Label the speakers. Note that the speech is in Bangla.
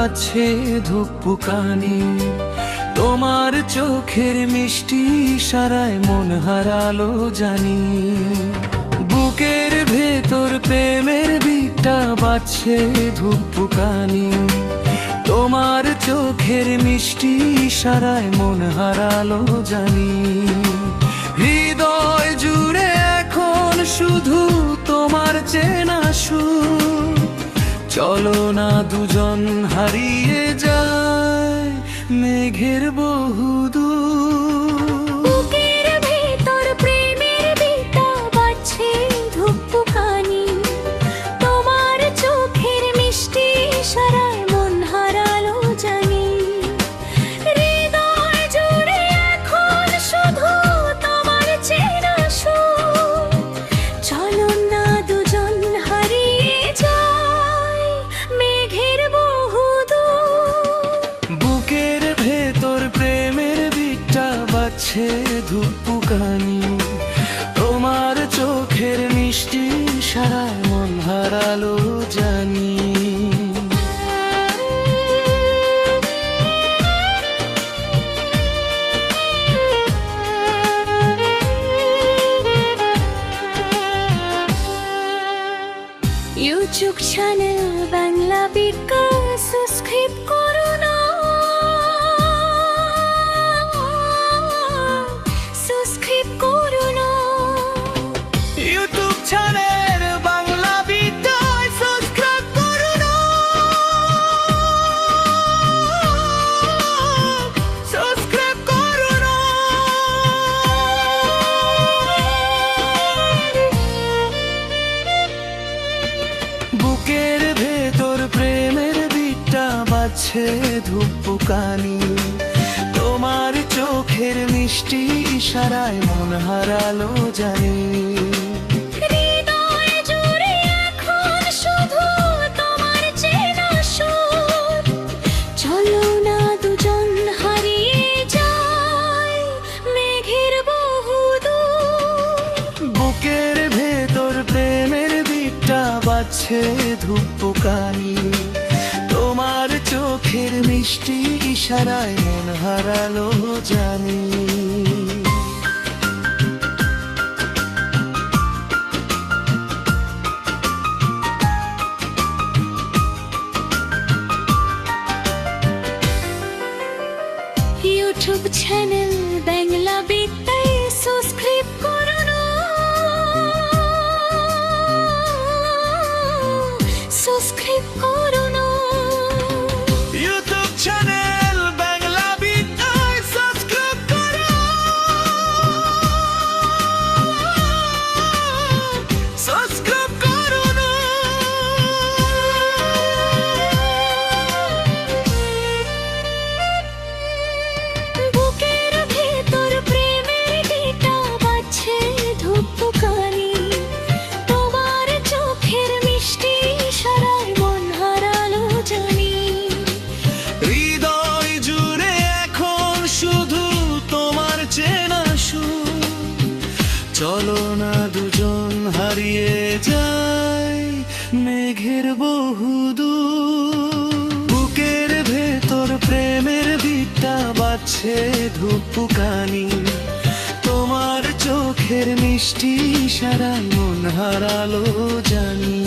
Speaker 1: বাজছে ধুকপুকানি, তোমার চোখের মিষ্টি ইশারায় মন হারালো জানি। বুকের ভেতর প্রেমের বিটটা বাজছে ধুকপুকানি, তোমার চোখের মিষ্টি ইশারায় মন হারালো জানি। হৃদয় জুড়ে এখন শুধু তোমার চেনা সুর, চলো না দুজন হারিয়ে যায় মেঘের বহুদূর।
Speaker 2: বুকের ভেতর প্রেমের বিটা বাজছে ধুকপুকানি, তোমার চোখের মিষ্টি ইশারায় মন হারালো জানি। হৃদয় জুড়ে এখন শুধু তোমার চেনা সুর, চলো না দুজন হারিয়ে যায় মেঘের বহুদূর।
Speaker 1: বুকের ভেতর প্রেমের বিটটা বাজছে ধুকপুকানি, তোমার চোখের মিষ্টি ইশারায় মন হারালো জানি।
Speaker 2: ইউটিউব চ্যানেল বাংলা বিকাশ সাবস্ক্রাইব করো না, সাবস্ক্রাইব করো না।
Speaker 1: ইউটিউব চ্যানেল বাংলা বিকাশ সাবস্ক্রাইব করো না, সাবস্ক্রাইব করো না। বুকের ভেতর প্রেমের বিটটা বাজছে ধুকপুকানি, তোমার চোখের মিষ্টি ইশারায় মন হারালো জানি।
Speaker 2: হৃদয় জুড়ে এখন শুধু তোমার চেনা সুর, চলো না দুজন হারিয়ে যায় মেঘের বহুদূর।
Speaker 1: বুকের ভেতর প্রেমের বিটটা বাজছে ধুকপুকানি, তোমার চোখের মিষ্টি ইশারায় মন হারালো জানি।
Speaker 2: ইউটিউব চ্যানেল বাংলা বিকাশ সাবস্ক্রাইব করো না, সাবস্ক্রাইব করো না।
Speaker 1: ইউটিউব চ্যানেল বাংলা বিকাশ সাবস্ক্রাইব করো, সাবস্ক্রাইব করো না।
Speaker 2: বুকের ভেতর প্রেমের বিটা বাজছে ধুকপুকানি, তোমার চোখের মিষ্টি ইশারায় মন হারালো জানি।
Speaker 1: হৃদয় জুড়ে এখন শুধু তোমার চেনা সুর, চলো না দুজন হারিয়ে যায় মেঘের বহুদূর। বুকের ভেতর প্রেমের বিটটা বাজছে ধুকপুকানি, তোমার চোখের মিষ্টি ইশারায় মন হারালো জানি।